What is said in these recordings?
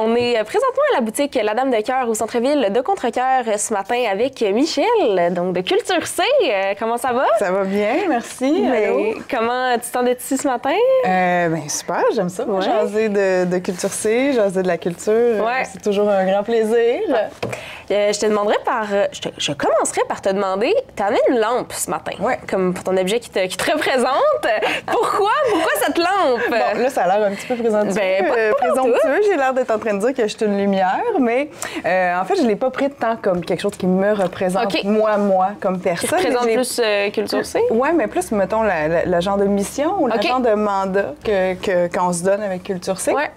On est présentement à la boutique La Dame de Cœur au centre-ville de Contrecœur ce matin avec Michel, donc de Culture C. Comment ça va? Ça va bien, merci. Allô? Comment tu t'en es ici ce matin? Ben super, j'aime ça. Ouais. Jaser de Culture C, jaser de la culture, ouais. C'est toujours un grand plaisir. Je te demanderais je commencerai par te demander, tu as amené une lampe ce matin, comme pour ton objet qui te représente. Pourquoi cette lampe? Bon, là, ça a l'air un petit peu présomptueux. J'ai l'air d'être en train de dire que je suis une lumière, mais en fait, je ne l'ai pas pris tant comme quelque chose qui me représente, moi, comme personne. Qui représente plus Culture C? Oui, mais plus, mettons, le genre de mission ou le genre de mandat qu'on se donne avec Culture C. Ouais.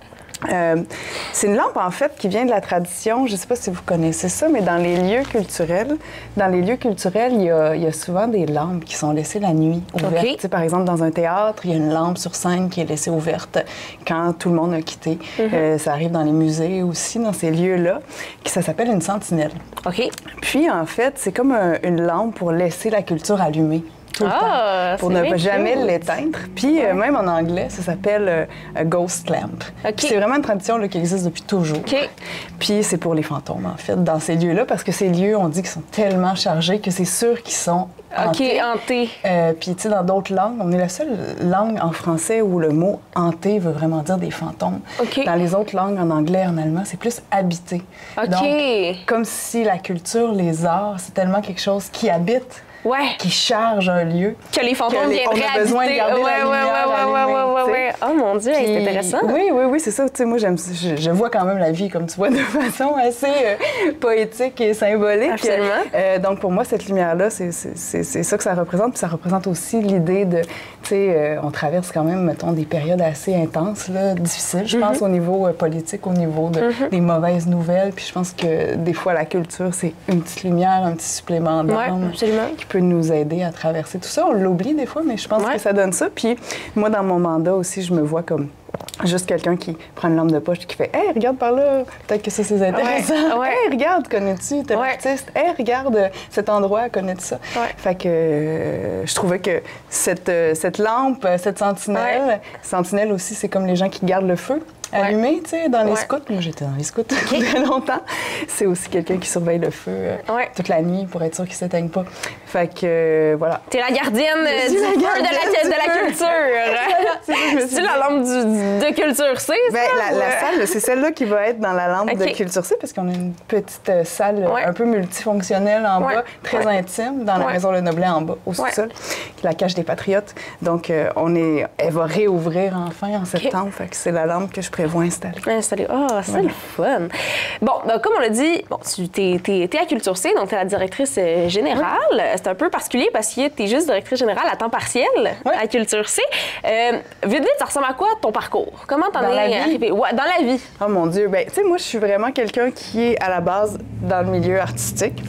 C'est une lampe, en fait, qui vient de la tradition. Je ne sais pas si vous connaissez ça, mais dans les lieux culturels, il y a souvent des lampes qui sont laissées la nuit ouvertes. Tu sais, par exemple, dans un théâtre, il y a une lampe sur scène qui est laissée ouverte quand tout le monde a quitté. Ça arrive dans les musées aussi, dans ces lieux-là. Ça s'appelle une sentinelle. Puis, en fait, c'est comme une lampe pour laisser la culture allumée. Tout le temps, pour ne jamais l'éteindre. Puis même en anglais, ça s'appelle Ghost Lamp. C'est vraiment une tradition là, qui existe depuis toujours. Puis c'est pour les fantômes, en fait, dans ces lieux-là, parce que ces lieux, on dit qu'ils sont tellement chargés que c'est sûr qu'ils sont hantés. Puis tu sais, dans d'autres langues, on est la seule langue en français où le mot « hanté » veut vraiment dire des fantômes. Dans les autres langues, en anglais, en allemand, c'est plus « habité ». Donc, comme si la culture, les arts, c'est tellement quelque chose qui habite. Qui charge un lieu. Que les fantômes viendraient on a besoin de garder la lumière allumée. Oh mon Dieu, c'est intéressant. Oui, c'est ça. Tu sais, moi, je vois quand même la vie, comme tu vois, de façon assez poétique et symbolique. Absolument. Donc, pour moi, cette lumière-là, c'est ça que ça représente. Puis ça représente aussi l'idée de, tu sais, on traverse quand même, mettons, des périodes assez intenses, là, difficiles, je pense, au niveau politique, au niveau des mauvaises nouvelles. Puis je pense que des fois, la culture, c'est une petite lumière, un petit supplément d'âme. Absolument. Peut nous aider à traverser tout ça. On l'oublie des fois, mais je pense que ça donne ça. Puis moi, dans mon mandat aussi, je me vois comme juste quelqu'un qui prend une lampe de poche et qui fait « Hey, regarde par là, peut-être que ça, c'est intéressant. Hey, regarde, connais-tu tel artiste? Hey, regarde cet endroit, connais-tu ça? Fait que je trouvais que cette lampe, cette sentinelle aussi, c'est comme les gens qui gardent le feu allumé, tu sais, dans les scouts. Moi, j'étais dans les scouts très longtemps. C'est aussi quelqu'un qui surveille le feu toute la nuit pour être sûr qu'il ne s'éteigne pas. Fait que, voilà. T'es la gardienne du feu de la culture. C'est la lampe de Culture C, ça? La salle, c'est celle-là qui va être dans la lampe de Culture C, parce qu'on a une petite salle un peu multifonctionnelle en bas, très intime, dans la Maison Le Noblet en bas, au sous-sol, la cage des Patriotes. Donc, elle va réouvrir enfin en septembre. Fait que c'est la lampe que je prévois installer. Ah, c'est le fun. Bon, donc, comme on l'a dit, tu es à Culture C, donc tu es la directrice générale. C'est un peu particulier parce que tu es juste directrice générale à temps partiel à Culture C. Vite, ça ressemble à quoi ton parcours? Comment t'en es arrivée? Dans la vie. Oh mon Dieu, ben tu sais, moi, je suis vraiment quelqu'un qui est à la base dans le milieu artistique.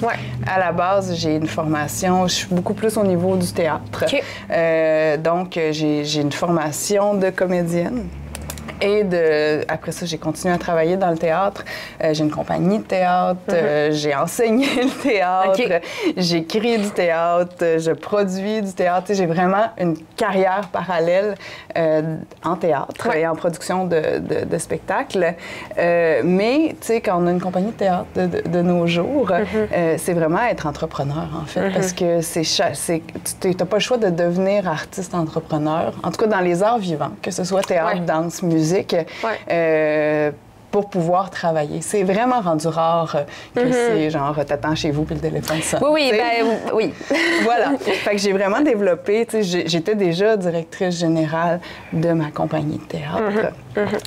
À la base, j'ai une formation, je suis beaucoup plus au niveau du théâtre. Donc, j'ai une formation de comédienne. Et après ça, j'ai continué à travailler dans le théâtre. J'ai une compagnie de théâtre, j'ai enseigné le théâtre, j'écris du théâtre, je produis du théâtre. J'ai vraiment une carrière parallèle en théâtre et en production de spectacles. Mais, tu sais, quand on a une compagnie de théâtre de nos jours, c'est vraiment être entrepreneur, en fait, parce que tu n'as pas le choix de devenir artiste-entrepreneur, en tout cas dans les arts vivants, que ce soit théâtre, danse, musique. Pour pouvoir travailler. C'est vraiment rendu rare que c'est genre t'attends chez vous puis le téléphone sonne. Oui. Voilà. Fait que j'ai vraiment développé, tu sais, j'étais déjà directrice générale de ma compagnie de théâtre.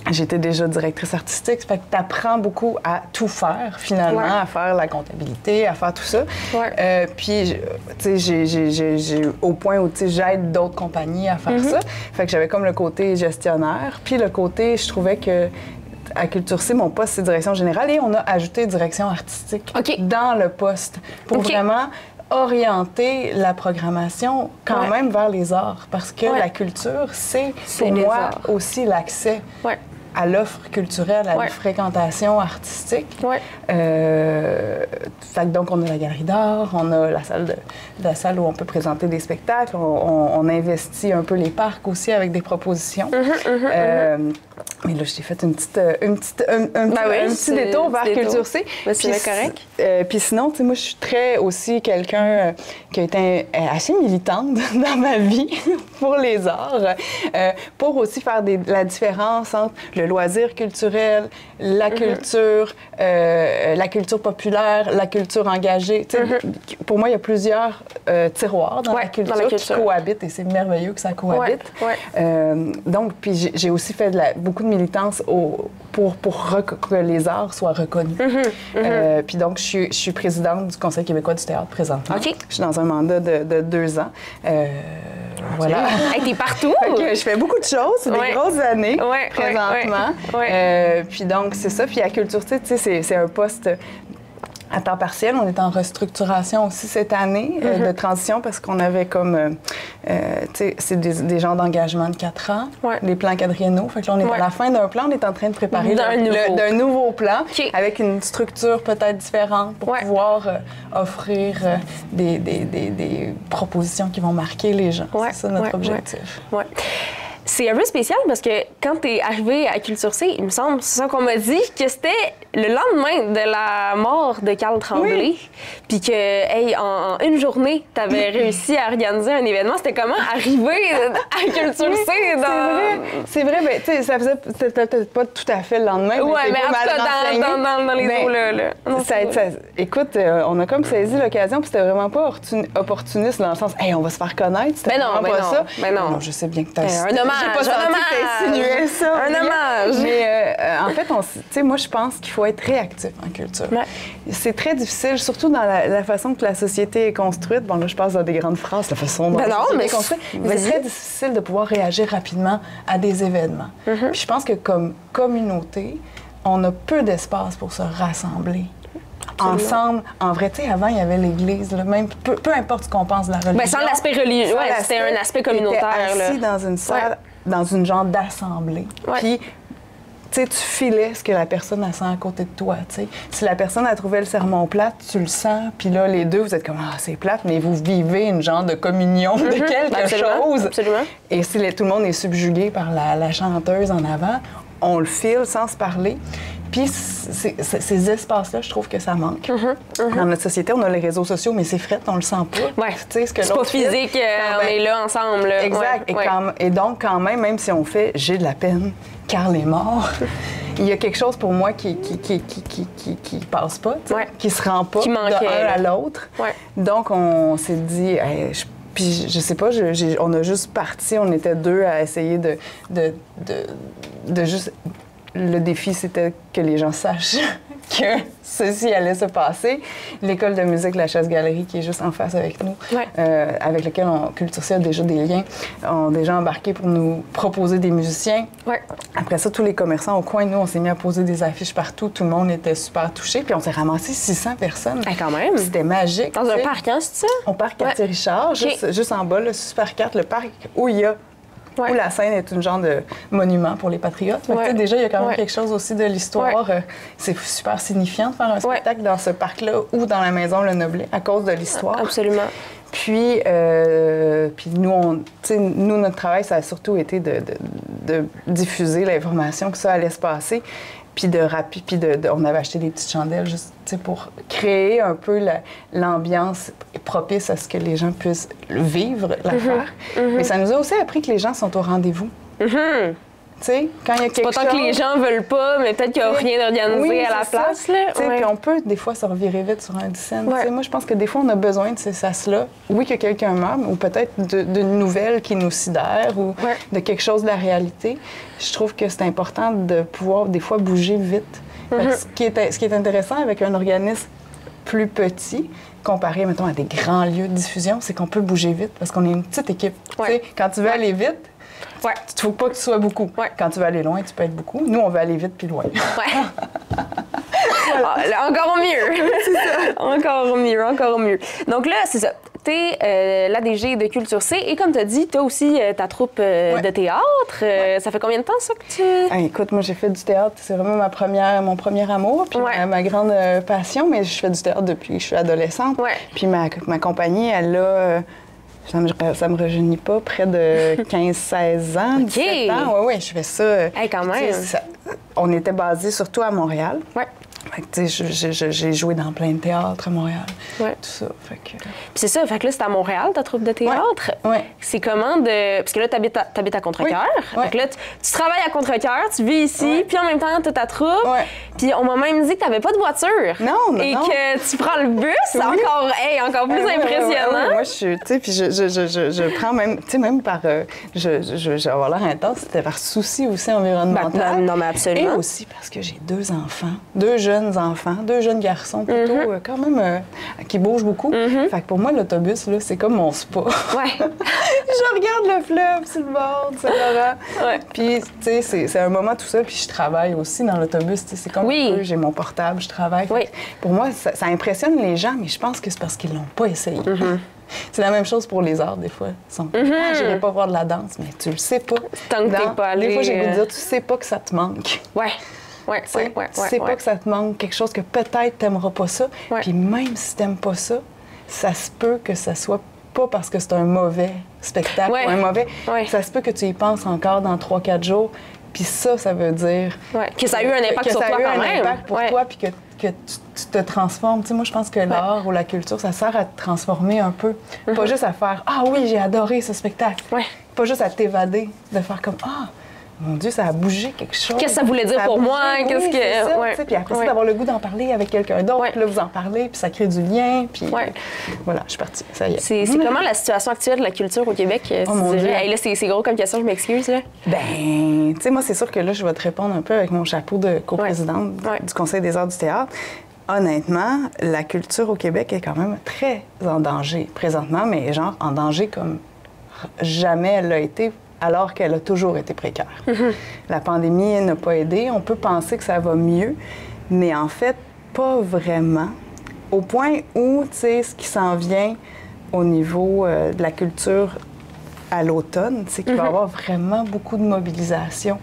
J'étais déjà directrice artistique. Fait que t'apprends beaucoup à tout faire, finalement, à faire la comptabilité, à faire tout ça. Puis, tu sais, j'ai au point où, tu sais, j'aide d'autres compagnies à faire ça. Fait que j'avais comme le côté gestionnaire, puis le côté, je trouvais que à Culture C, mon poste, c'est direction générale et on a ajouté direction artistique dans le poste pour vraiment orienter la programmation quand même vers les arts parce que la culture, c'est pour moi aussi l'accès à l'offre culturelle, à la fréquentation artistique. Ouais. Donc, on a la galerie d'art, on a la salle où on peut présenter des spectacles, on investit un peu les parcs aussi avec des propositions. Mais là, je t'ai fait un petit détour vers Culture C. C'est correct. Puis sinon, tu sais, moi, je suis très aussi quelqu'un qui a été assez militante dans ma vie pour les arts, pour aussi faire la différence entre le loisir culturel, la culture populaire, la culture engagée. Tu sais, pour moi, il y a plusieurs tiroirs dans la culture qui cohabitent et c'est merveilleux que ça cohabite. Donc, puis j'ai aussi fait beaucoup de militance pour que les arts soient reconnus. Puis donc, je suis présidente du Conseil québécois du théâtre présentement. Je suis dans un mandat de 2 ans. Voilà. T'es partout! Je fais beaucoup de choses, c'est des grosses années présentement. Puis donc, c'est ça. Puis à Culture C, tu sais, c'est un poste à temps partiel. On est en restructuration aussi cette année de transition parce qu'on avait comme, tu sais, c'est des gens d'engagement de 4 ans, les plans quadriennaux. Fait que là, on est à la fin d'un plan, on est en train de préparer d'un nouveau plan avec une structure peut-être différente pour pouvoir offrir des propositions qui vont marquer les gens. C'est ça notre objectif. C'est un peu spécial parce que quand tu es arrivé à Culture C, il me semble, c'est ça qu'on m'a dit, que c'était le lendemain de la mort de Carl Tremblay. Puis que, hey, en une journée, tu avais réussi à organiser un événement. C'était comment arriver à Culture C? C'est vrai, mais tu sais, ça faisait peut-être pas tout à fait le lendemain. Oui, mais en tout cas, dans les eaux-là. Écoute, on a comme saisi l'occasion, puis c'était vraiment pas opportuniste dans le sens, hey, on va se faire connaître. C'était vraiment pas ça. Mais non. Je sais bien que tu as un hommage. J'ai pas senti que t'insinuais ça. Un hommage. Mais en fait, tu sais, moi, je pense qu'il faut être réactif en culture. C'est très difficile, surtout dans la façon que la société est construite. Bon, là, je passe dans des grandes phrases, la façon dont la société est construite. Mais c'est très difficile de pouvoir réagir rapidement à des événements. Puis je pense que comme communauté, on a peu d'espace pour se rassembler. Ensemble, en vrai, tu sais, avant, il y avait l'Église, même peu importe ce qu'on pense de la religion. Bien, sans l'aspect religieux, c'était un aspect communautaire. Assis dans une salle, dans une genre d'assemblée. Puis, tu sais, tu filais ce que la personne a sent à côté de toi, tu sais. Si la personne a trouvé le sermon plate, tu le sens, puis là, les deux, vous êtes comme, ah, c'est plate, mais vous vivez une genre de communion de quelque chose. Absolument. Et si tout le monde est subjugué par la chanteuse en avant, on le file sans se parler. Puis ces espaces-là, je trouve que ça manque. Dans notre société, on a les réseaux sociaux, mais c'est fret, on le sent pas. C'est pas physique, on est là ensemble. Là. Exact. Et donc, quand même si on fait « j'ai de la peine, Carl est mort », il y a quelque chose pour moi qui passe pas, qui se rend pas d'un à l'autre. Donc, on s'est dit... Puis je sais pas, on a juste parti, on était 2 à essayer de juste... Le défi, c'était que les gens sachent que ceci allait se passer. L'école de musique La Chasse-Galerie, qui est juste en face avec nous, avec laquelle Culture C a déjà des liens, ont déjà embarqué pour nous proposer des musiciens. Après ça, tous les commerçants au coin, nous, on s'est mis à poser des affiches partout. Tout le monde était super touché. Puis on s'est ramassé 600 personnes. Quand même! C'était magique. Dans un parc, hein, c'est ça? Au parc Cartier-Richard, juste en bas, le Super 4, le parc où il y a où la scène est une genre de monument pour les patriotes. Déjà, il y a quand même quelque chose aussi de l'histoire. C'est super signifiant de faire un spectacle dans ce parc-là ou dans la maison Le Noblet à cause de l'histoire. Absolument. Puis nous, notre travail, ça a surtout été de diffuser l'information que ça allait se passer. Puis on avait acheté des petites chandelles juste pour créer un peu l'ambiance propice à ce que les gens puissent vivre l'affaire. Mais ça nous a aussi appris que les gens sont au rendez-vous. Tu sais, quand il y a quelque chose... C'est pas tant que les gens veulent pas, mais peut-être qu'il n'y a rien d'organisé à la place. Puis on peut des fois se revirer vite sur un 10 cents. Moi, je pense que des fois, on a besoin de ces sas-là. Oui, que quelqu'un meurt, ou peut-être d'une nouvelle qui nous sidère ou de quelque chose de la réalité. Je trouve que c'est important de pouvoir, des fois, bouger vite. Ce qui est intéressant avec un organisme plus petit, comparé, mettons, à des grands lieux de diffusion, c'est qu'on peut bouger vite parce qu'on est une petite équipe. Quand tu veux aller vite, il ne faut pas que tu sois beaucoup. Quand tu veux aller loin, tu peux être beaucoup. Nous, on veut aller vite puis loin. Encore mieux. C'est ça. Encore mieux. Donc là, c'est ça. t'es l'ADG de Culture C et comme tu as dit, tu as aussi ta troupe de théâtre. Ça fait combien de temps, ça, que tu... écoute, moi, j'ai fait du théâtre. C'est vraiment mon premier amour, puis ma grande passion, mais je fais du théâtre depuis que je suis adolescente. Puis ma compagnie, elle a... ça me rajeunit pas, près de 15-16 ans, 17 ans. Oui, je fais ça. Quand même. On était basés surtout à Montréal. Fait que, j'ai joué dans plein de théâtres à Montréal. Tout ça. Fait que... Puis c'est ça, fait que là, c'est à Montréal, ta troupe de théâtre. C'est comment de... Parce que là, t'habites à Contrecœur. Fait que là, tu travailles à Contrecœur, tu vis ici, puis en même temps, t'as ta troupe. Puis on m'a même dit que t'avais pas de voiture. Non. Et que tu prends le bus, encore plus impressionnant. Moi, je suis... Tu sais, puis je prends même... Tu sais, même par... je vais avoir l'air intense, c'était par souci aussi environnemental. Non, mais absolument. Et aussi parce que j'ai 2 enfants, 2 jeunes enfants, 2 jeunes garçons plutôt, quand même, qui bougent beaucoup. Fait que pour moi, l'autobus, là, c'est comme mon spa. Je regarde le fleuve sur le bord du Saint-Laurent. Puis, tu sais, c'est un moment tout ça. Puis je travaille aussi dans l'autobus. C'est comme j'ai mon portable, je travaille. Pour moi, ça impressionne les gens, mais je pense que c'est parce qu'ils l'ont pas essayé. C'est la même chose pour les arts, des fois. J'irai pas voir de la danse, mais tu le sais pas. Tant que t'es pas allé... Des fois, j'ai goût de dire, tu sais pas que ça te manque. Tu sais pas que ça te manque quelque chose que peut-être t'aimeras pas ça. Puis même si t'aimes pas ça, ça se peut que ça soit pas parce que c'est un mauvais spectacle ou un mauvais... Ça se peut que tu y penses encore dans 3-4 jours. Puis ça veut dire... que ça a eu un impact sur toi quand même. Que ça a eu un impact pour toi, puis que tu te transformes. Tu sais, moi, je pense que l'art ou la culture, ça sert à te transformer un peu. Pas juste à faire « Ah oui, j'ai adoré ce spectacle ». Pas juste à t'évader, de faire comme « Ah, mon Dieu, ça a bougé quelque chose. » Qu'est-ce que ça voulait dire pour moi? Qu'est-ce que... Puis après ça, d'avoir le goût d'en parler avec quelqu'un d'autre, puis là, vous en parlez, puis ça crée du lien, puis voilà, je suis partie. Ça y est. C'est comment la situation actuelle de la culture au Québec? Mon Dieu. Hey, là, c'est gros comme question, je m'excuse. Ben, tu sais, moi, c'est sûr que là, je vais te répondre un peu avec mon chapeau de coprésidente du Conseil des arts du théâtre. Honnêtement, la culture au Québec est quand même très en danger présentement, mais genre en danger comme jamais elle l'a été, alors qu'elle a toujours été précaire. La pandémie n'a pas aidé. On peut penser que ça va mieux, mais en fait, pas vraiment. Au point où, tu sais, ce qui s'en vient au niveau de la culture à l'automne, c'est qu'il va y avoir vraiment beaucoup de mobilisation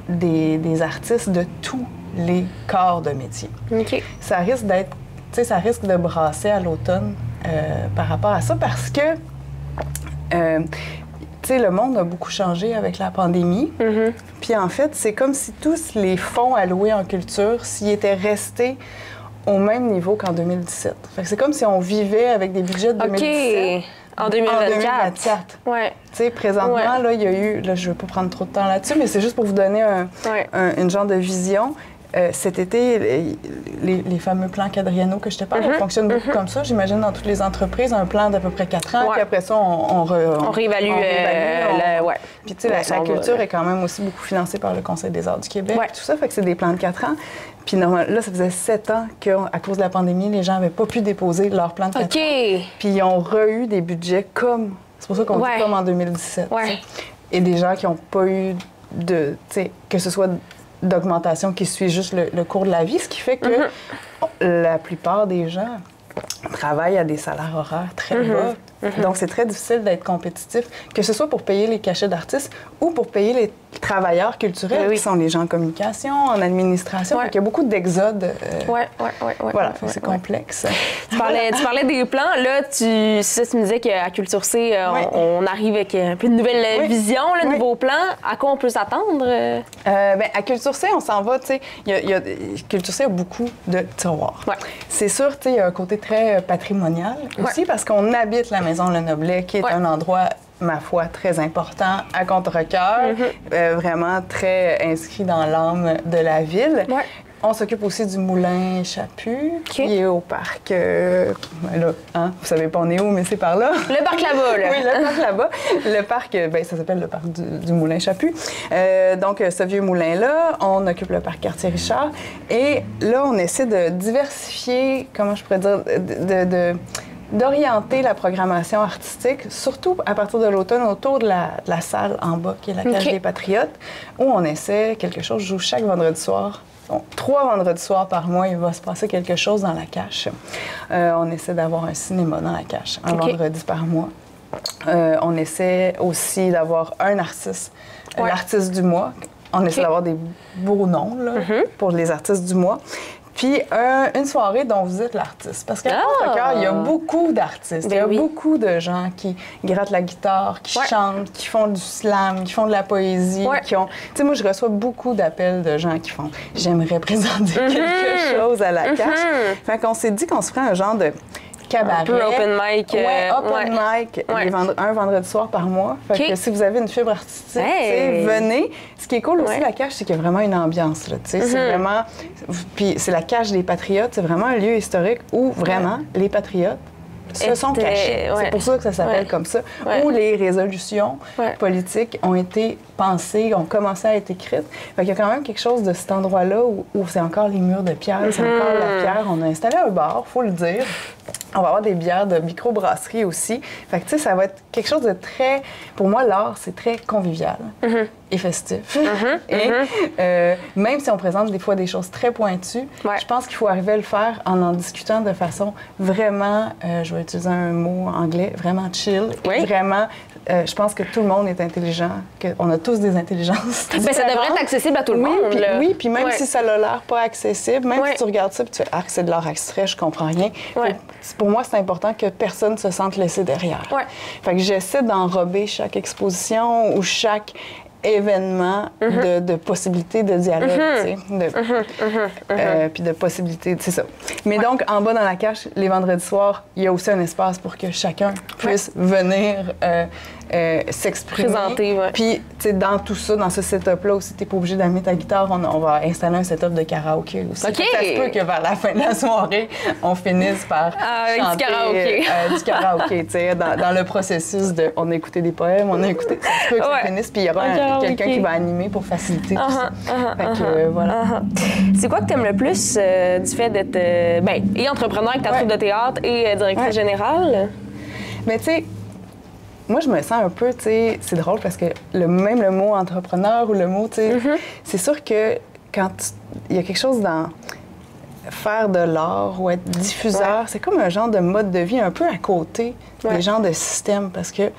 des artistes de tous les corps de métier. Ça risque d'être, tu sais, ça risque de brasser à l'automne par rapport à ça parce que, tu sais, le monde a beaucoup changé avec la pandémie. Puis en fait, c'est comme si tous les fonds alloués en culture, s'ils étaient restés au même niveau qu'en 2017. Fait que c'est comme si on vivait avec des budgets de 2017. En 2024. Tu sais, présentement, là, il y a eu... Là, je ne veux pas prendre trop de temps là-dessus, mais c'est juste pour vous donner une genre de vision. Cet été, les fameux plans quadriennaux que je te parle, fonctionnent beaucoup comme ça. J'imagine dans toutes les entreprises, un plan d'à peu près 4 ans, puis après ça, on réévalue. Puis tu sais, la culture est quand même aussi beaucoup financée par le Conseil des arts du Québec, tout ça, fait que c'est des plans de 4 ans. Puis normalement, là, ça faisait 7 ans qu'à cause de la pandémie, les gens n'avaient pas pu déposer leur plan de 4 ans. Puis ils ont eu des budgets comme... C'est pour ça qu'on dit comme en 2017. Et des gens qui n'ont pas eu de... Tu sais, que ce soit d'augmentation qui suit juste le cours de la vie, ce qui fait que la plupart des gens travaillent à des salaires horaires très bas. Donc, c'est très difficile d'être compétitif, que ce soit pour payer les cachets d'artistes ou pour payer les travailleurs culturels, qui sont les gens en communication, en administration. Il y a beaucoup d'exodes. Voilà, c'est complexe. Tu parlais des plans. Là, tu me disais qu'à Culture C, on arrive avec un peu de nouvelle vision, le nouveau plan. À quoi on peut s'attendre? Bien, à Culture C, on s'en va, tu sais, Culture C a beaucoup de tiroirs. C'est sûr, tu sais, il y a un côté très patrimonial aussi, parce qu'on habite la Maison Le Noblet, qui est un endroit, ma foi, très important à Contrecœur, vraiment très inscrit dans l'âme de la ville. On s'occupe aussi du moulin Chaput, qui est au parc... là, hein, vous savez pas on est où, mais c'est par là. Le parc là-bas, là. Oui, le parc là-bas. Le parc, bien, ça s'appelle le parc du moulin Chaput. Donc, ce vieux moulin-là, on occupe le parc Cartier-Richard. Et là, on essaie de diversifier, comment je pourrais dire, d'orienter la programmation artistique, surtout à partir de l'automne, autour de la salle en bas, qui est la Cage des Patriotes, où on essaie quelque chose. Je joue chaque vendredi soir Donc, 3 vendredis soirs par mois, il va se passer quelque chose dans la cache. On essaie d'avoir un cinéma dans la cache, un vendredi par mois. On essaie aussi d'avoir un artiste, l'artiste du mois. On essaie d'avoir des beaux noms là, pour les artistes du mois. Puis une soirée dont vous êtes l'artiste. Parce qu'à Contrecoeur, il y a beaucoup d'artistes. Il y a beaucoup de gens qui grattent la guitare, qui chantent, qui font du slam, qui font de la poésie, qui ont... Tu sais, moi, je reçois beaucoup d'appels de gens qui font « J'aimerais présenter quelque chose à la cache. » Fait qu'on s'est dit qu'on se ferait un genre de cabaret. Un peu open mic. Open mic, un vendredi soir par mois. Fait que si vous avez une fibre artistique, venez. Ce qui est cool aussi, la cache, c'est qu'il y a vraiment une ambiance. Là, c'est vraiment... Puis c'est la cache des Patriotes. C'est vraiment un lieu historique où vraiment les Patriotes se sont cachés. C'est pour ça que ça s'appelle comme ça. Où les résolutions politiques ont été pensées, ont commencé à être écrites. Fait qu'il y a quand même quelque chose de cet endroit-là où c'est encore les murs de pierre, c'est encore la pierre. On a installé un bar, faut le dire. On va avoir des bières de microbrasserie aussi. Fait que, tu sais, ça va être quelque chose de très... Pour moi, l'art, c'est très convivial et festif. Et même si on présente des fois des choses très pointues, je pense qu'il faut arriver à le faire en discutant de façon vraiment, je vais utiliser un mot anglais, vraiment chill. Et vraiment, je pense que tout le monde est intelligent, qu'on a tous des intelligences. Mais ça devrait être accessible à tout le monde. Puis même si ça a l'air pas accessible, même si tu regardes ça et tu fais « Ah, c'est de l'art abstrait, je comprends rien », pour moi, c'est important que personne se sente laissé derrière. Fait que j'essaie d'enrober chaque exposition ou chaque événement de possibilités de dialogue, puis de possibilités, c'est ça. Mais donc, en bas dans la cache, les vendredis soirs, il y a aussi un espace pour que chacun puisse venir s'exprimer. Présenter, Puis, tu sais, dans tout ça, dans ce setup-là aussi, t'es pas obligé d'amener ta guitare. On va installer un setup de karaoké aussi. Ça se peut que vers la fin de la soirée, on finisse par chanter du karaoké, tu sais, dans le processus de... On a écouté des poèmes, on a écouté... Ça se peut que ça finisse, puis il y aura quelqu'un qui va animer pour faciliter tout ça. Fait que, voilà. C'est quoi que tu aimes le plus du fait d'être et entrepreneur avec ta troupe de théâtre et directrice générale? Mais tu sais, moi, je me sens un peu, tu sais, c'est drôle parce que même le mot entrepreneur ou le mot, tu sais, c'est sûr que quand il y a quelque chose dans faire de l'art ou être diffuseur, c'est comme un genre de mode de vie un peu à côté des genres de systèmes parce que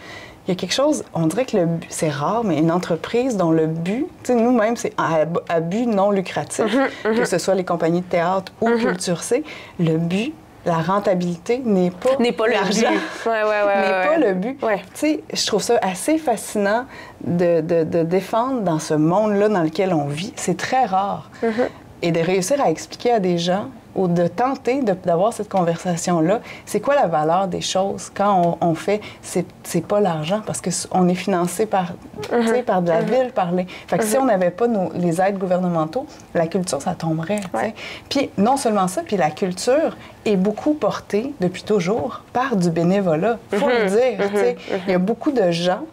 il y a quelque chose, on dirait que c'est rare, mais une entreprise dont le but, tu sais, nous-mêmes, c'est à but non lucratif, que ce soit les compagnies de théâtre ou Culture C, le but, la rentabilité n'est pas l'argent. N'est pas le but. Tu sais, je trouve ça assez fascinant de défendre dans ce monde-là dans lequel on vit. C'est très rare. Et de réussir à expliquer à des gens ou de tenter d'avoir cette conversation-là, c'est quoi la valeur des choses quand on fait, c'est pas l'argent, parce qu'on est financé par, par de la ville, par les... Fait que si on n'avait pas les aides gouvernementaux, la culture, ça tomberait, Puis non seulement ça, puis la culture est beaucoup portée, depuis toujours, par du bénévolat. Faut le dire, tu sais. Il y a beaucoup de gens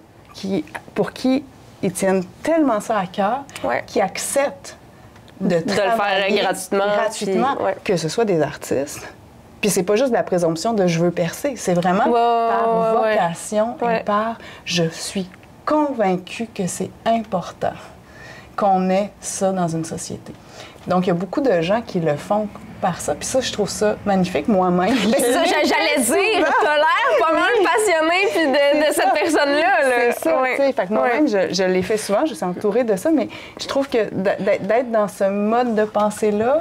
pour qui ils tiennent tellement ça à cœur, qui acceptent de le faire gratuitement que ce soit des artistes. Puis c'est pas juste de la présomption de « je veux percer », c'est vraiment par vocation et par « je suis convaincue que c'est important qu'on ait ça dans une société ». Donc, il y a beaucoup de gens qui le font par ça. Puis ça, je trouve ça magnifique moi-même. Mais c'est ça, j'allais dire. T'as l'air pas mal passionnée puis de cette personne-là. C'est ça, tu sais. Fait que moi-même, je l'ai fait souvent, je suis entourée de ça, mais je trouve que d'être dans ce mode de pensée-là,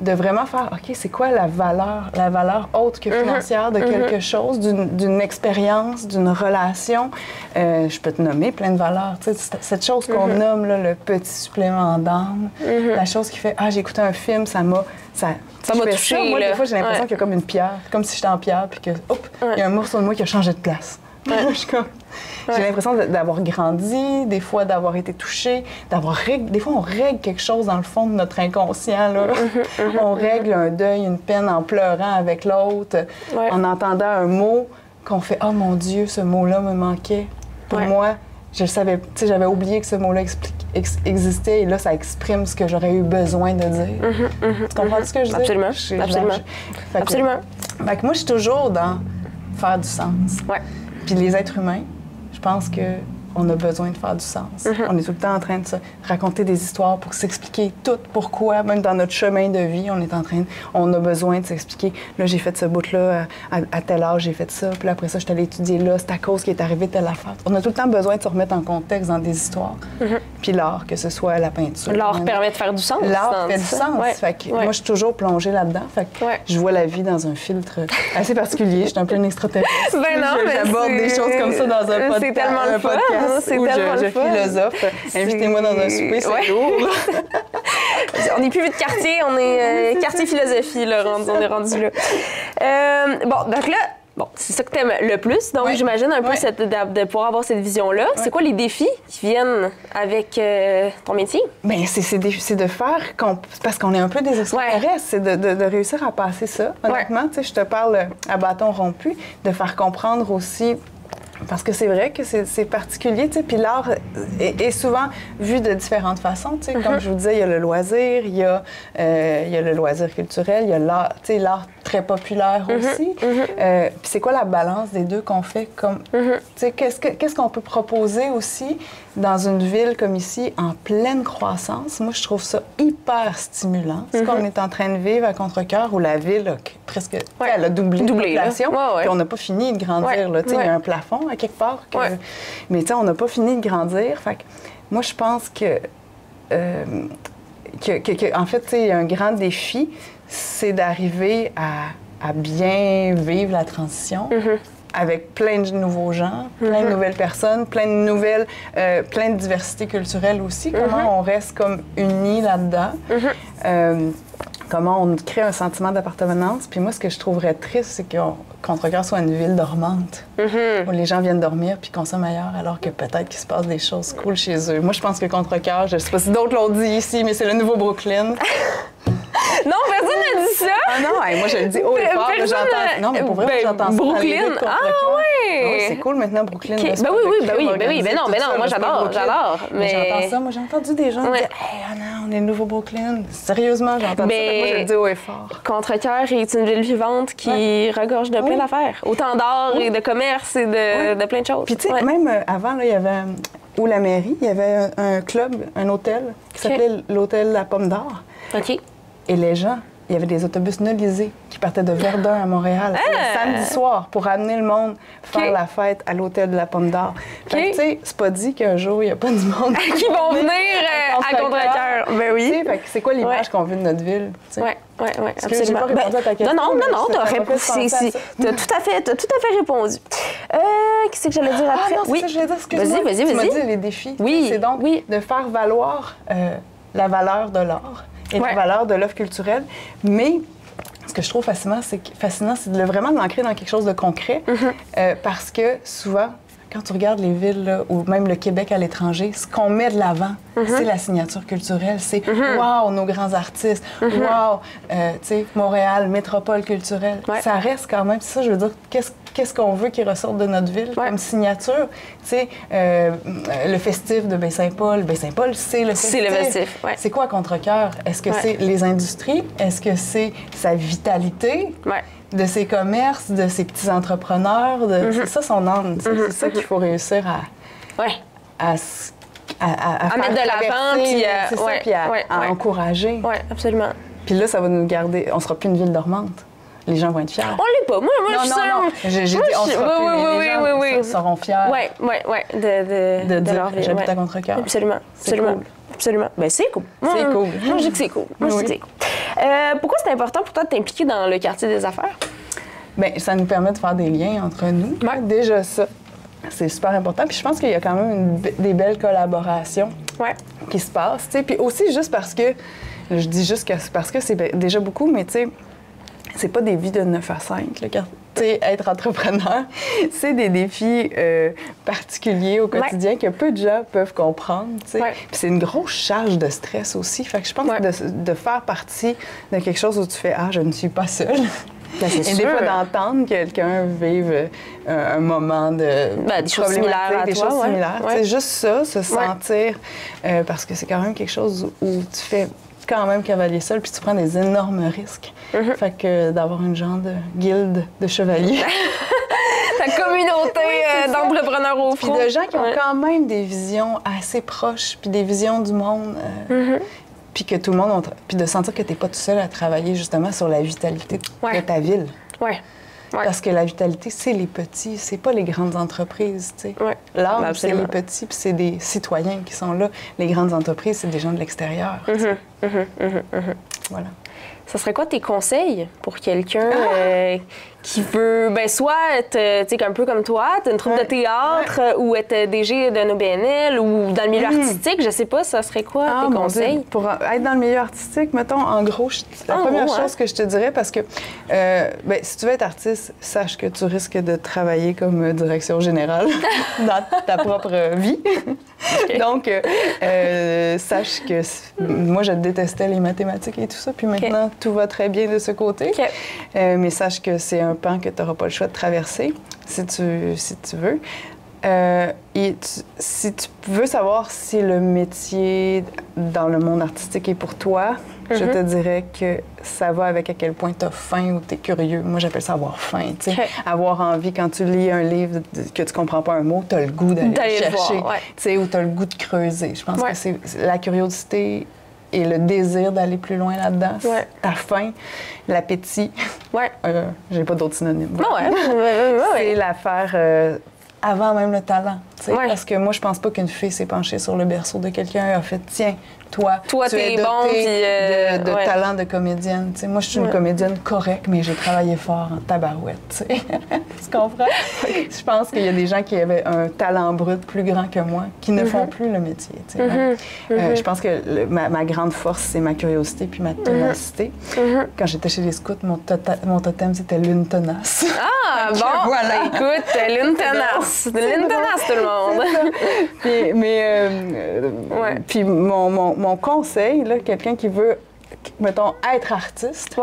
de vraiment faire, OK, c'est quoi la valeur autre que financière de quelque chose, d'une expérience, d'une relation. Je peux te nommer plein de valeurs. Tu sais, cette chose qu'on nomme, là, le petit supplément d'âme, la chose qui fait, j'ai écouté un film, ça m'a touché. Moi, des fois, j'ai l'impression qu'il y a comme une pierre, comme si j'étais en pierre, puis que, hop, il y a un morceau de moi qui a changé de place. J'ai l'impression d'avoir grandi, des fois d'avoir été touchée, des fois on règle quelque chose dans le fond de notre inconscient. Là. On règle un deuil, une peine en pleurant avec l'autre, en entendant un mot qu'on fait « Oh mon Dieu, ce mot-là me manquait. » Pour moi, je le savais, tu sais, j'avais oublié que ce mot-là existait et là, ça exprime ce que j'aurais eu besoin de dire. Tu comprends ce que je dis? Absolument. Absolument. Fait que moi, je suis toujours dans faire du sens. Puis les êtres humains, je pense que on a besoin de faire du sens. On est tout le temps en train de se raconter des histoires pour s'expliquer tout, pourquoi, même dans notre chemin de vie, on a besoin de s'expliquer. Là, j'ai fait ce bout-là, à tel âge, j'ai fait ça, puis après ça, je suis allée étudier là, c'est à cause qu'il est arrivé telle affaire. On a tout le temps besoin de se remettre en contexte dans des histoires. Puis l'art, que ce soit la peinture. L'art permet de faire du sens. L'art fait du sens. Fait que moi, je suis toujours plongée là-dedans. Fait que je vois la vie dans un filtre assez particulier. Je suis un peu une extraterrestre. Ben non, j'aborde des choses comme ça dans un podcast. C'est tellement le fun. C'est tellement le fun. Philosophe. Invitez-moi dans un souper, c'est lourd. On n'est plus vu de quartier, on est quartier philosophie, là, on est rendu là. Bon, donc là, c'est ça que tu aimes le plus. Donc, j'imagine un peu de pouvoir avoir cette vision-là. C'est quoi les défis qui viennent avec ton métier? Bien, c'est de faire... Parce qu'on est un peu des extraterrestres. C'est de réussir à passer ça, honnêtement. Tu sais, je te parle à bâton rompu, de faire comprendre aussi... Parce que c'est vrai que c'est particulier, tu sais, puis l'art est souvent vu de différentes façons, tu sais. Comme je vous disais, il y a le loisir, il y a le loisir culturel, il y a l'art, tu sais, l'art très populaire aussi. Puis c'est quoi la balance des deux qu'on fait comme... Tu sais, qu'est-ce qu'on peut proposer aussi dans une ville comme ici, en pleine croissance? Moi, je trouve ça hyper stimulant. Ce qu'on est en train de vivre à Contrecœur, où la ville a presque... Elle a doublé de population, puis on n'a pas fini de grandir, là. Tu sais, il y a un plafond à quelque part. Mais tu sais, on n'a pas fini de grandir. Fait que moi, je pense que en fait, tu sais, il y a un grand défi, c'est d'arriver à bien vivre la transition avec plein de nouveaux gens, plein de nouvelles personnes, plein de diversité culturelle aussi. Comment on reste comme unis là-dedans. Comment on crée un sentiment d'appartenance. Puis moi, ce que je trouverais triste, c'est que Contrecœur soit une ville dormante, où les gens viennent dormir puis consomment ailleurs, alors que peut-être qu'il se passe des choses cool chez eux. Moi, je pense que Contrecœur, je ne sais pas si d'autres l'ont dit ici, mais c'est le nouveau Brooklyn. Non, personne n'a dit ça! Ah non, moi je le dis haut et fort, j'entends... Non, mais pour vrai, j'entends ça Brooklyn. Dans les rues de oui! C'est cool maintenant, Brooklyn. Okay. Ben non, moi j'adore. Mais j'entends ça, moi j'ai entendu des gens dire « Hey, Anna, on est le nouveau Brooklyn. » Sérieusement, j'entends ça, moi je le dis haut et fort. Contrecœur est une ville vivante qui regorge de plein d'affaires. Autant d'art et de commerce et de plein de choses. Puis tu sais, même avant, là, il y avait... Où la mairie, il y avait un club, un hôtel, qui s'appelait l'Hôtel La Pomme d'Or. OK. Et les gens, il y avait des autobus nolisés qui partaient de Verdun à Montréal le samedi soir pour amener le monde faire la fête à l'hôtel de la Pomme d'Or. Fait que, tu sais, c'est pas dit qu'un jour, il n'y a pas du monde qui vont venir à Contrecœur. Ben oui. Tu sais, fait que c'est quoi l'image qu'on veut de notre ville? Oui, absolument. J'ai pas répondu à ta question. Non, t'as tout à fait répondu. Qu'est-ce que j'allais dire après? Ah non, c'est ça que je voulais dire, excuse-moi. Vas-y. Tu m'as dit les défis. Oui. C'est donc de faire valoir la valeur de l'art et la valeur de l'œuvre culturelle. Mais ce que je trouve fascinant, c'est vraiment de l'ancrer dans quelque chose de concret. Parce que souvent, quand tu regardes les villes, là, ou même le Québec à l'étranger, ce qu'on met de l'avant, c'est la signature culturelle. C'est « wow, nos grands artistes! Wow, tu sais, Montréal, métropole culturelle. Ça reste quand même, c'est ça, je veux dire, qu'est-ce qu'on veut qui ressorte de notre ville comme signature? Tu sais, le festif de Baie-Saint-Paul. Baie-Saint-Paul, c'est le festif. C'est le festif, C'est quoi Contrecœur? Est-ce que c'est les industries? Est-ce que c'est sa vitalité? De ses commerces, de ses petits entrepreneurs? C'est ça son âme. C'est ça qu'il faut réussir à mettre de l'avant, puis à encourager. Oui, absolument. Puis là, ça va nous garder... On sera plus une ville dormante. Les gens vont être fiers. On l'est pas. Moi, je suis sûre. J'ai dit, on sera plus. Les gens seront fiers. De dire, leur vie. j'habite à Contrecœur. Absolument. Ben, c'est cool. C'est cool. Moi, je dis que c'est cool. Pourquoi c'est important pour toi de t'impliquer dans le quartier des affaires? Bien, ça nous permet de faire des liens entre nous. Déjà ça, c'est super important. Puis je pense qu'il y a quand même des belles collaborations qui se passent. T'sais. Puis aussi juste parce que, je dis juste que c'est parce que c'est déjà beaucoup, mais tu sais, c'est pas des vies de 9 à 5. Là, être entrepreneur, c'est des défis particuliers au quotidien que peu de gens peuvent comprendre. Puis c'est une grosse charge de stress aussi. Fait que je pense que de faire partie de quelque chose où tu fais « Ah, je ne suis pas seule ». Et des fois, d'entendre quelqu'un vivre un moment de des choses similaires à toi. Choses similaires. C'est juste ça, se sentir... parce que c'est quand même quelque chose où tu fais quand même cavalier seul, puis tu prends des énormes risques. Fait que d'avoir une genre de guilde de chevaliers. Ta communauté d'entrepreneurs au front. Puis de gens qui ont quand même des visions assez proches, puis des visions du monde. Puis que tout le monde... Puis de sentir que tu n'es pas tout seul à travailler justement sur la vitalité de ta ville. Ouais. Parce que la vitalité, c'est les petits, c'est pas les grandes entreprises, tu sais. Là, c'est les petits, puis c'est des citoyens qui sont là. Les grandes entreprises, c'est des gens de l'extérieur. Voilà. Ça serait quoi tes conseils pour quelqu'un qui veut, soit être un peu comme toi, t'as une troupe de théâtre ou être DG d'un OBNL ou dans le milieu artistique, je sais pas, ça serait quoi tes conseils? Dieu. Pour être dans le milieu artistique, mettons, en gros, la première chose que je te dirais, parce que si tu veux être artiste, sache que tu risques de travailler comme direction générale dans ta propre vie. Donc, sache que moi, je détestais les mathématiques et tout ça, puis maintenant, tout va très bien de ce côté. Mais sache que c'est un pan que tu n'auras pas le choix de traverser, si tu veux. Si tu veux savoir si le métier dans le monde artistique est pour toi, je te dirais que ça va avec à quel point tu as faim ou tu es curieux. Moi, j'appelle ça avoir faim. Avoir envie, quand tu lis un livre que tu comprends pas un mot, tu as le goût d'aller le chercher. Ou tu as le goût de creuser. Je pense que c'est la curiosité et le désir d'aller plus loin là-dedans. Ta faim, l'appétit. J'ai pas d'autres synonymes. C'est l'affaire avant même le talent. Parce que moi, je pense pas qu'une fille s'est penchée sur le berceau de quelqu'un et a fait « Tiens, toi tu es dotée de talent de comédienne. » Moi, je suis une comédienne correcte, mais j'ai travaillé fort en tabarouette. Tu comprends? Je pense qu'il y a des gens qui avaient un talent brut plus grand que moi, qui ne font plus le métier. Je pense que ma grande force, c'est ma curiosité puis ma ténacité. Quand j'étais chez les scouts, mon totem, c'était lune tenace. Ah, bon! Voilà. Écoute, lune tenace. Lune tenace, tout le monde. Puis mon conseil, là, quelqu'un qui veut, mettons, être artiste,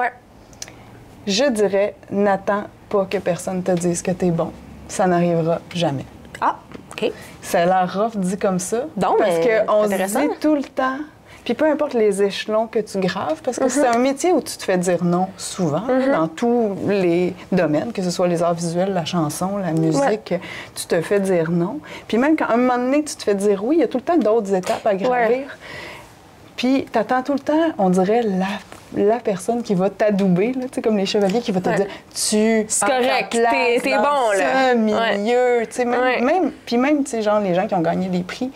je dirais, n'attends pas que personne te dise que t'es bon. Ça n'arrivera jamais. Ah, OK. Ça a l'air rough dit comme ça. Donc, parce qu'on se dit tout le temps... Puis peu importe les échelons que tu graves, parce que c'est un métier où tu te fais dire non souvent, dans tous les domaines, que ce soit les arts visuels, la chanson, la musique, tu te fais dire non. Puis même quand à un moment donné, tu te fais dire oui, il y a tout le temps d'autres étapes à gravir. Puis t'attends tout le temps, on dirait, la personne qui va t'adouber, là, comme les chevaliers qui vont te dire « Tu c'est correct, t'es bon, là. » milieu, tu sais, puis même, tu sais, genre, les gens qui ont gagné des prix,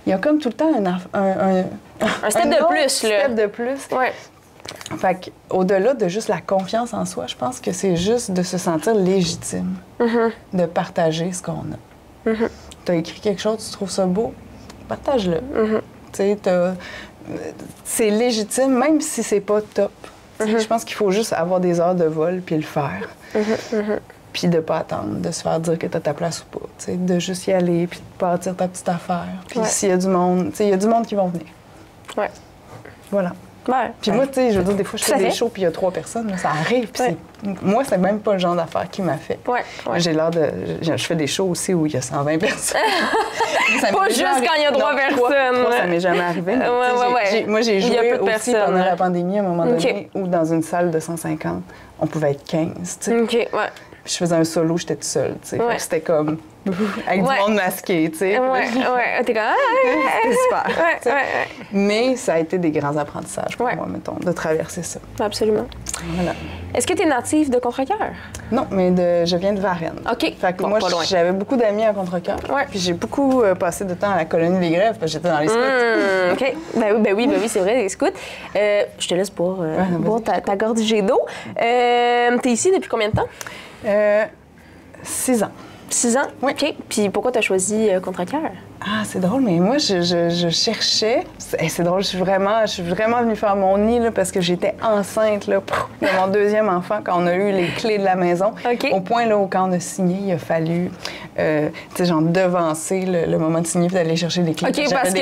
il y a comme tout le temps un step de plus, là. Step de plus. Fait qu'au-delà de juste la confiance en soi, je pense que c'est juste de se sentir légitime, de partager ce qu'on a. Tu as écrit quelque chose, tu trouves ça beau, partage-le. Tu sais, c'est légitime, même si c'est pas top. Je pense qu'il faut juste avoir des heures de vol puis le faire. Puis de pas attendre, de se faire dire que tu as ta place ou pas. T'sais, de juste y aller, puis de partir ta petite affaire. Puis s'il y a du monde, il y a du monde qui vont venir. Voilà. Puis moi, tu sais, je veux dire, des fois, je fais des shows, puis il y a 3 personnes, là, ça arrive. Puis moi, c'est même pas le genre d'affaire qui m'a fait. J'ai l'air de... Je fais des shows aussi où il y a 120 personnes. Pas juste quand il y a 3 personnes. Ça m'est jamais arrivé. Moi, j'ai joué aussi pendant la pandémie, à un moment donné, où dans une salle de 150, on pouvait être 15, tu sais. Je faisais un solo, j'étais toute seule, tu sais. C'était comme... avec du monde masqué, tu sais. T'es comme... C'était super. Mais ça a été des grands apprentissages pour moi, mettons, de traverser ça. Absolument. Voilà. Est-ce que tu es native de Contrecœur? Non, mais je viens de Varennes. OK. Fait que moi, j'avais beaucoup d'amis à Contrecœur. Puis j'ai beaucoup passé de temps à la colonie des Grèves, parce que j'étais dans les scouts. OK. Ben oui, c'est vrai, les scouts. Je te laisse boire ta gorgée d'eau. T'es ici depuis combien de temps? 6 ans. 6 ans? Oui. OK. Puis pourquoi tu as choisi Contrecœur? Ah, c'est drôle, mais moi, je cherchais... C'est drôle, je suis vraiment venue faire mon nid, là, parce que j'étais enceinte, là, de mon 2e enfant, quand on a eu les clés de la maison. Au point, là, où quand on a signé, il a fallu, tu sais, genre, devancer le moment de signer, puis d'aller chercher les clés. OK, parce que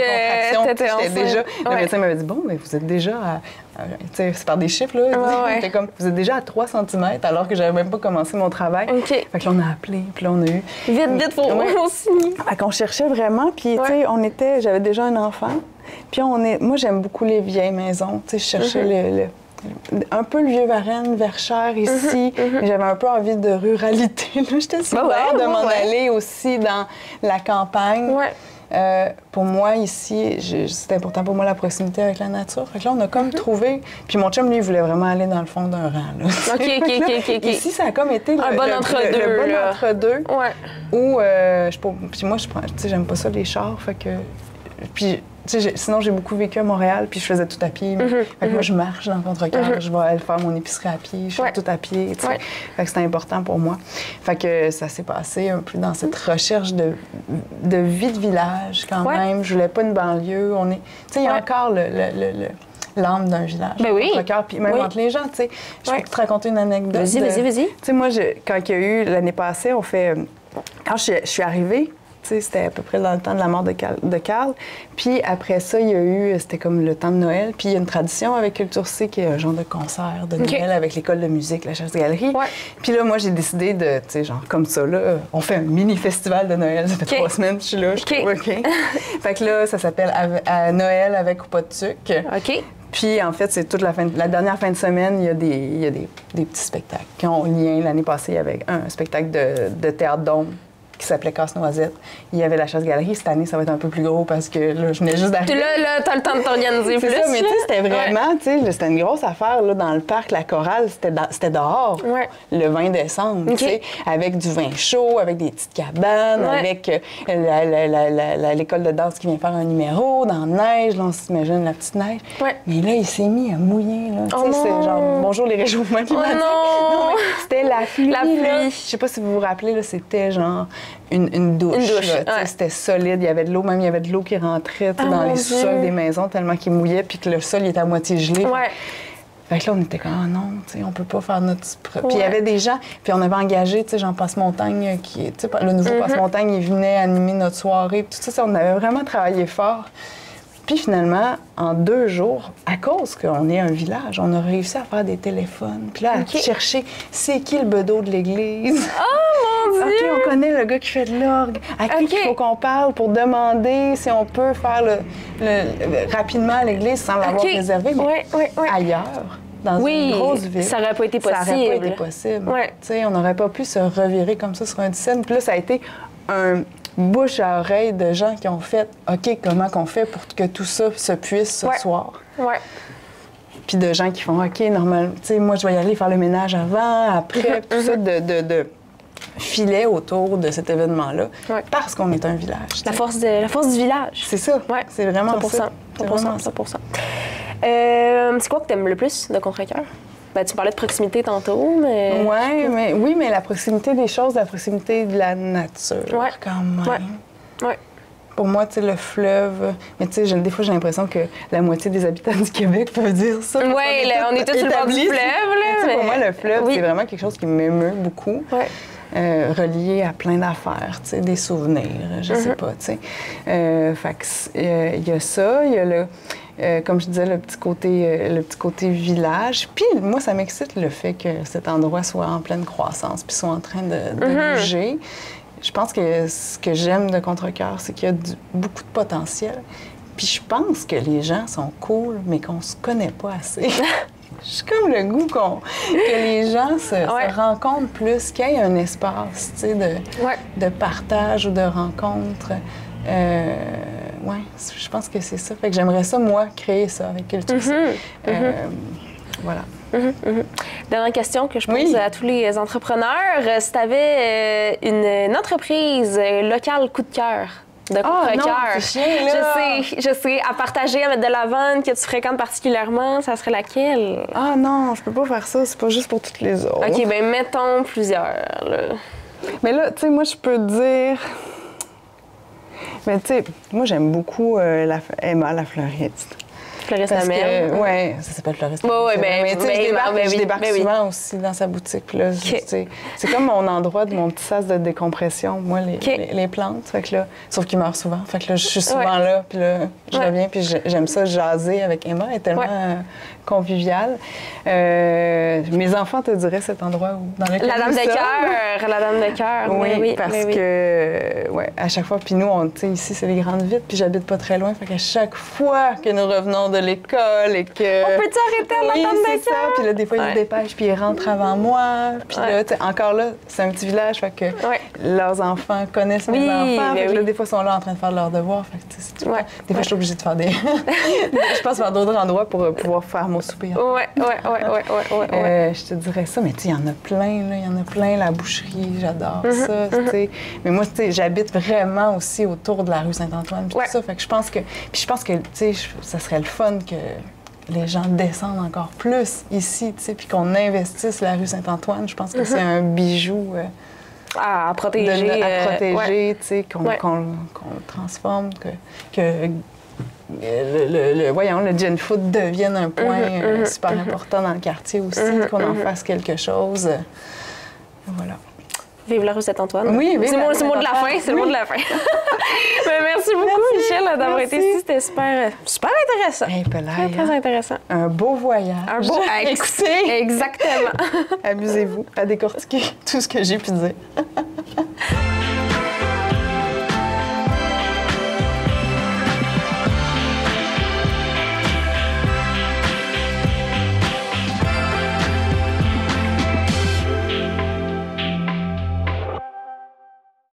t'étais enceinte. Le médecin m'avait dit, bon, mais vous êtes déjà à... tu sais, c'est par des chiffres, là. C'était comme, vous êtes déjà à 3 cm, alors que j'avais même pas commencé mon travail. Fait que là, on a appelé, puis là, on a eu... Vite, faut signer. Fait qu'on cherchait vraiment, puis, tu sais, j'avais déjà un enfant. Puis moi, j'aime beaucoup les vieilles maisons. Tu sais, je cherchais un peu le Vieux-Varennes, Verchères ici. Mais j'avais un peu envie de ruralité. J'étais sûre de m'en aller aussi dans la campagne. Pour moi, ici, c'est important pour moi la proximité avec la nature. Fait que là, on a comme trouvé... Puis mon chum, lui, il voulait vraiment aller dans le fond d'un rang. Là. OK. Ici, ça a comme été un bon entre-deux. Le bon entre-deux. Où, puis moi, j'aime pas ça, les chars. Fait que... Puis, sinon, j'ai beaucoup vécu à Montréal, puis je faisais tout à pied. Fait que moi, je marche dans le contre-cœur, je vais aller faire mon épicerie à pied, je fais tout à pied. Fait que c'était important pour moi. Fait que ça s'est passé un peu dans cette recherche de vie de village, quand même. Je voulais pas une banlieue. Tu sais, il y a encore l'âme d'un village. Ben oui. Puis même entre les gens, tu sais. Je peux te raconter une anecdote. Vas-y. Tu sais, moi, quand il y a eu, l'année passée, on fait... Quand je suis arrivée, c'était à peu près dans le temps de la mort de Carl. Puis après ça, il y a eu, c'était comme le temps de Noël. Puis il y a une tradition avec Culture C qui est un genre de concert de Noël avec l'école de musique, la Chasse-Galerie. Puis là, moi, j'ai décidé de, tu sais, genre comme ça, là, on fait un mini-festival de Noël. Ça fait 3 semaines que je suis là. Fait que là, ça s'appelle à Noël avec ou pas de sucre. Puis, en fait, c'est toute la dernière fin de semaine, il y a des petits spectacles qui ont lien. L'année passée, il y avait un spectacle de théâtre d'ombre qui s'appelait Casse-Noisette. Il y avait la Chasse-Galerie. Cette année, ça va être un peu plus gros parce que là, je venais juste d'arriver. Là, t'as le temps de t'organiser plus. C'est ça, mais tu sais, c'était vraiment, tu sais, c'était une grosse affaire, là, dans le parc. La chorale, c'était dehors, le 20 décembre, tu sais, avec du vin chaud, avec des petites cabanes, avec l'école de danse qui vient faire un numéro dans la neige. Là, on s'imagine la petite neige. Mais là, il s'est mis à mouiller, là. Tu sais, c'est genre, bonjour les réchauffements climatiques. Non, mais c'était la pluie. Je sais pas si vous vous rappelez, là, c'était genre une douche. C'était solide. Il y avait de l'eau, même il y avait de l'eau qui rentrait dans les sous-sols des maisons tellement qu'il mouillait, puis que le sol il était à moitié gelé. Fait que là, on était comme, oh non, tu sais, on peut pas faire notre... Puis il y avait des gens, puis on avait engagé, tu sais, Jean Passe-Montagne, tu sais, le nouveau Passe-Montagne, il venait animer notre soirée, puis tout ça, on avait vraiment travaillé fort. Puis finalement, en 2 jours, à cause qu'on est un village, on a réussi à faire des téléphones. Puis là, à chercher, c'est qui le bedeau de l'église? Oh mon Dieu! OK, on connaît le gars qui fait de l'orgue. À qui il faut qu'on parle pour demander si on peut faire rapidement à l'église sans l'avoir réservé, mais ailleurs. Dans une grosse ville. Ça n'aurait pas été possible. Ça n'aurait pas été possible. Tu sais, on n'aurait pas pu se revirer comme ça sur une scène. Puis là, ça a été un bouche à oreille de gens qui ont fait « OK, comment qu'on fait pour que tout ça se puisse ce soir? » Puis de gens qui font « OK, normal, tu sais, moi, je vais y aller faire le ménage avant, après, tout ça de filet autour de cet événement-là, parce qu'on est un village. La force du village. C'est ça. C'est vraiment 100%, ça. 100%. C'est quoi que tu aimes le plus de Contrecœur? Ben, tu parlais de proximité tantôt, mais... Oui, mais la proximité des choses, la proximité de la nature, quand même. Pour moi, tu sais, le fleuve... Mais tu sais, des fois, j'ai l'impression que la moitié des habitants du Québec peuvent dire ça. On est tous sur le bord du fleuve, là. Mais... Pour moi, le fleuve, c'est vraiment quelque chose qui m'émeut beaucoup. Relié à plein d'affaires, tu sais, des souvenirs, je sais pas, tu sais. Fait que, il y a ça, il y a comme je disais, le petit côté village. Puis moi, ça m'excite le fait que cet endroit soit en pleine croissance puis soit en train de bouger. Je pense que ce que j'aime de Contrecœur, c'est qu'il y a beaucoup de potentiel. Puis je pense que les gens sont cool, mais qu'on se connaît pas assez. J'ai comme le goût que les gens se rencontrent plus, qu'il y ait un espace, tu sais, de partage ou de rencontre. Je pense que c'est ça. Fait que j'aimerais ça, moi, créer ça avec Culture C. Voilà. Dernière question que je pose à tous les entrepreneurs. Si tu avais une entreprise locale coup de cœur de Contrecœur, je sais, à partager, à mettre de l'avant, que tu fréquentes particulièrement, ça serait laquelle? Ah non, je peux pas faire ça, c'est pas juste pour toutes les autres. OK, bien, mettons plusieurs, là. Mais là, tu sais, moi, je peux te dire... Mais tu sais, moi, j'aime beaucoup Emma, la fleuriste. Fleuriste à mer. Oui, ça s'appelle Fleuriste. Mais tu sais, je débarque souvent aussi dans sa boutique. Puis là, c'est comme mon endroit de mon petit sas de décompression, moi, les plantes. Fait que là, sauf qu'ils meurent souvent. Fait que là, je suis souvent là, puis là, je reviens, puis j'aime ça jaser avec Emma. Elle est tellement convivial. Mes enfants te diraient cet endroit où, dans lequel La Dame de Cœur, la Dame de Cœur. Oui, parce que, à chaque fois, puis nous, tu sais, ici, c'est les Grandes Vitres, puis j'habite pas très loin, fait qu'à chaque fois que nous revenons de l'école et que... On peut-tu arrêter à la Dame de Cœur? Puis là, des fois, ils se dépêchent, puis ils rentrent avant moi. Puis là, tu sais, encore là, c'est un petit village, fait que leurs enfants connaissent mes enfants. Fait que là, des fois, ils sont là en train de faire leurs devoirs. Fait que, des fois, je suis obligée de faire des... je passe vers d'autres endroits pour pouvoir faire mon souper. Je te dirais ça, mais tu sais, il y en a plein, là. Il y en a plein, la boucherie, j'adore ça, tu sais. Mais moi, tu sais, j'habite vraiment aussi autour de la rue Saint-Antoine, puis tout ça. Fait que je pense que, tu sais, ça serait le fun que les gens descendent encore plus ici, tu sais, puis qu'on investisse la rue Saint-Antoine. Je pense que c'est un bijou à protéger, tu sais, qu'on le transforme, que le Gen Food devienne un point super important dans le quartier aussi, qu'on en fasse quelque chose. Voilà. Vive la rue Saint-Antoine. Oui, c'est le mot de la fin. C'est le mot de la fin. Mais merci beaucoup, Michel, d'avoir été ici. C'était super intéressant. Très intéressant. Un beau voyage. Un beau écoutez. Exactement. Amusez-vous à décortiquer tout ce que j'ai pu dire.